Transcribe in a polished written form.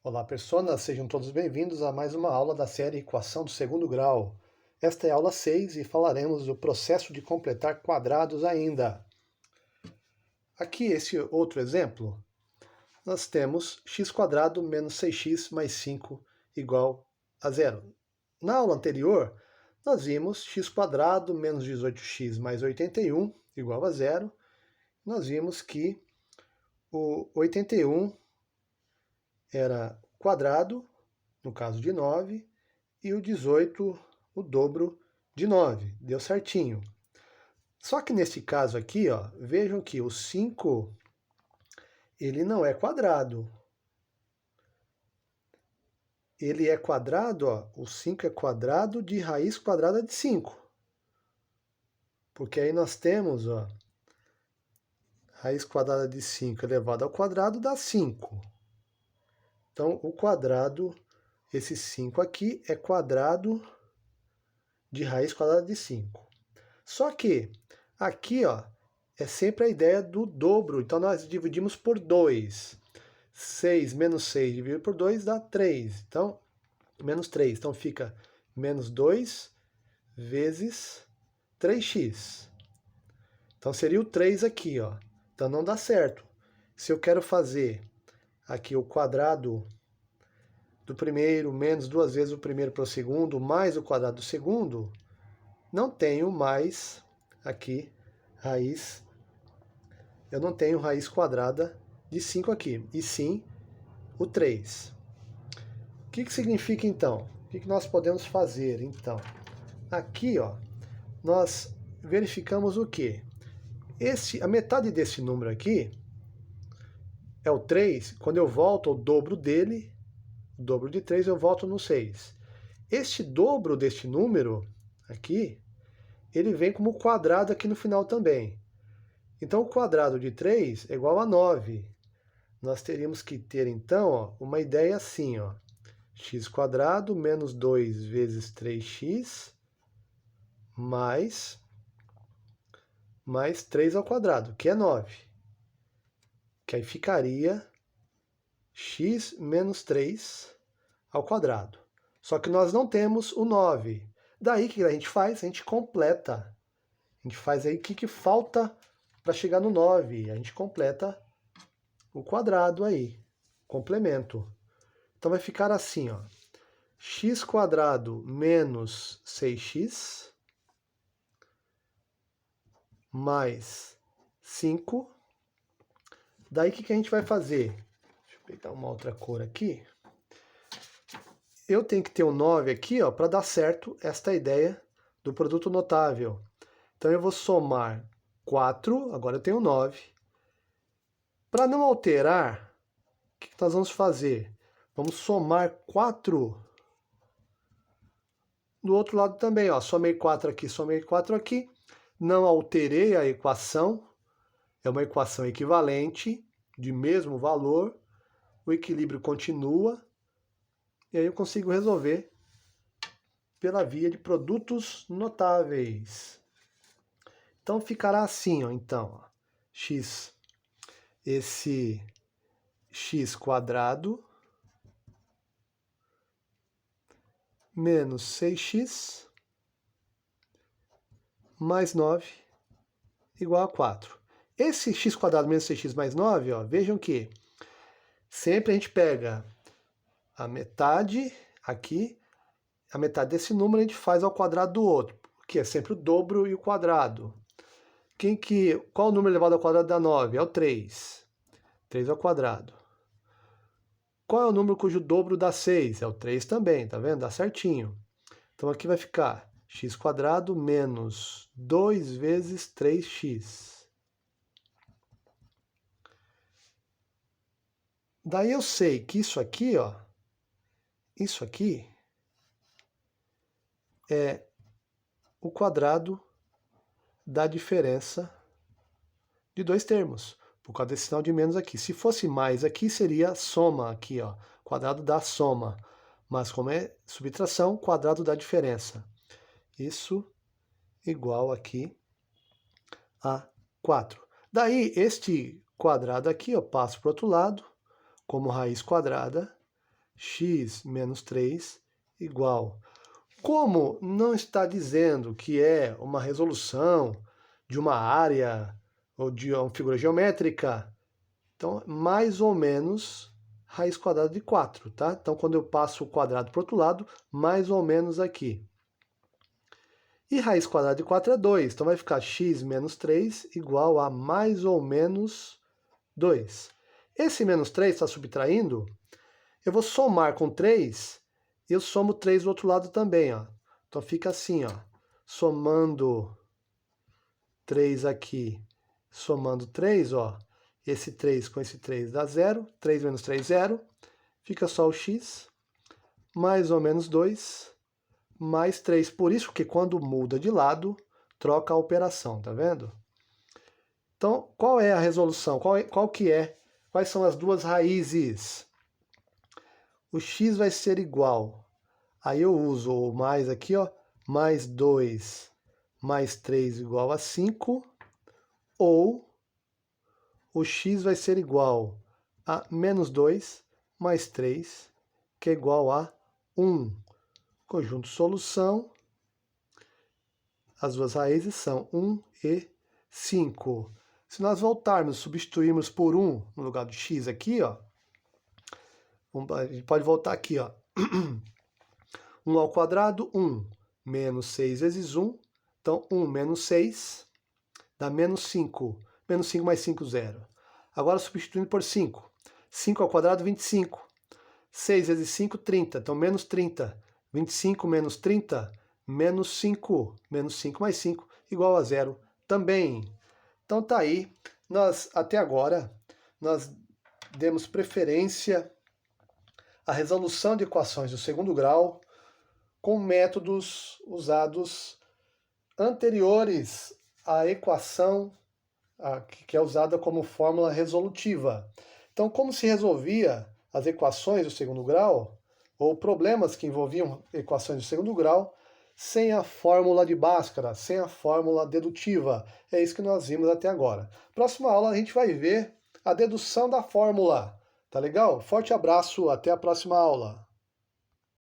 Olá, personas, sejam todos bem-vindos a mais uma aula da série Equação do Segundo Grau. Esta é a aula 6 e falaremos do processo de completar quadrados ainda. Aqui, esse outro exemplo, nós temos x² menos 6x mais 5 igual a zero. Na aula anterior, nós vimos x² menos 18x mais 81 igual a zero. Nós vimos que o 81 era quadrado, no caso de 9, e o 18, o dobro de 9. Deu certinho. Só que nesse caso aqui, ó, vejam que o 5, ele não é quadrado. Ele é quadrado, ó, o 5 é quadrado de raiz quadrada de 5. Porque aí nós temos, ó, raiz quadrada de 5 elevado ao quadrado dá 5. Então, o quadrado, esse 5 aqui, é quadrado de raiz quadrada de 5. Só que aqui, ó, é sempre a ideia do dobro. Então, nós dividimos por 2. 6 menos 6 dividido por 2 dá 3. Então, menos 3. Então, fica menos 2 vezes 3x. Então, seria o 3 aqui, ó. Então, não dá certo. Se eu quero fazer aqui o quadrado do primeiro menos 2 vezes o primeiro para o segundo, mais o quadrado do segundo, não tenho mais aqui raiz. Eu não tenho raiz quadrada de 5 aqui, e sim o 3. O que significa então? O que nós podemos fazer então? Aqui, ó, nós verificamos o quê? A metade desse número aqui é o 3. Quando eu volto ao dobro dele, o dobro de 3, eu volto no 6. Este dobro deste número aqui, ele vem como quadrado aqui no final também. Então, o quadrado de 3 é igual a 9. Nós teríamos que ter, então, ó, uma ideia assim, ó. x² menos 2 vezes 3x mais 3 ao quadrado, que é 9. Que aí ficaria x menos 3 ao quadrado. Só que nós não temos o 9. Daí, o que a gente faz? A gente completa. A gente faz aí o que falta para chegar no 9. A gente completa o quadrado aí, complemento. Então vai ficar assim, ó, x² menos 6x mais 5. Daí o que a gente vai fazer? Deixa eu pegar uma outra cor aqui. Eu tenho que ter um 9 aqui, ó, para dar certo esta ideia do produto notável. Então eu vou somar 4, agora eu tenho 9. Para não alterar, o que nós vamos fazer? Vamos somar 4 do outro lado também, ó. Somei 4 aqui, somei 4 aqui. Não alterei a equação. É uma equação equivalente, de mesmo valor. O equilíbrio continua. E aí eu consigo resolver pela via de produtos notáveis. Então ficará assim, ó. Então, ó, esse x² menos 6x mais 9 igual a 4. Esse x² menos 6x mais 9, ó, vejam que sempre a gente pega a metade aqui, a metade desse número a gente faz ao quadrado do outro, que é sempre o dobro e o quadrado. Qual o número elevado ao quadrado da 9? É o 3. 3 ao quadrado. Qual é o número cujo dobro dá 6? É o 3 também, tá vendo? Dá certinho. Então aqui vai ficar x² menos 2 vezes 3x. Daí eu sei que isso aqui, ó, isso aqui é o quadrado da diferença de dois termos, por causa desse sinal de menos aqui. Se fosse mais aqui, seria soma aqui, ó, quadrado da soma. Mas como é subtração, quadrado da diferença. Isso igual aqui a 4. Daí, este quadrado aqui eu passo para o outro lado, como raiz quadrada x menos 3 igual. Como não está dizendo que é uma resolução de uma área ou de uma figura geométrica, então mais ou menos raiz quadrada de 4, tá? Então quando eu passo o quadrado para o outro lado, mais ou menos aqui. E raiz quadrada de 4 é 2, então vai ficar x menos 3 igual a mais ou menos 2. Esse menos 3 está subtraindo, eu vou somar com 3, e eu somo 3 do outro lado também, ó. Então fica assim, ó, somando 3 aqui, somando 3, ó, esse 3 com esse 3 dá 0, 3 menos 3, 0, fica só o x, mais ou menos 2, mais 3. Por isso que quando muda de lado, troca a operação, tá vendo? Então, qual é a resolução? Quais são as duas raízes? O x vai ser igual. Aí eu uso o mais aqui, ó, mais 2 mais 3 igual a 5, ou o x vai ser igual a menos 2 mais 3, que é igual a 1. Conjunto solução, as duas raízes são 1 e 5. Se nós voltarmos, substituirmos por 1 no lugar do x aqui, ó, a gente pode voltar aqui, ó. 1 ao quadrado, 1. Menos 6 vezes 1. Então, 1 menos 6 dá menos 5. Menos 5 mais 5, 0. Agora, substituindo por 5. 5 ao quadrado, 25. 6 vezes 5, 30. Então, menos 30. 25 menos 30, menos 5. Menos 5 mais 5, igual a 0 também. Então, tá aí. Até agora, nós demos preferência à resolução de equações do segundo grau com métodos usados anteriores à equação que é usada como fórmula resolutiva. Então, como se resolvia as equações do segundo grau, ou problemas que envolviam equações do segundo grau, sem a fórmula de Bhaskara, sem a fórmula dedutiva. É isso que nós vimos até agora. Próxima aula a gente vai ver a dedução da fórmula. Tá legal? Forte abraço, até a próxima aula.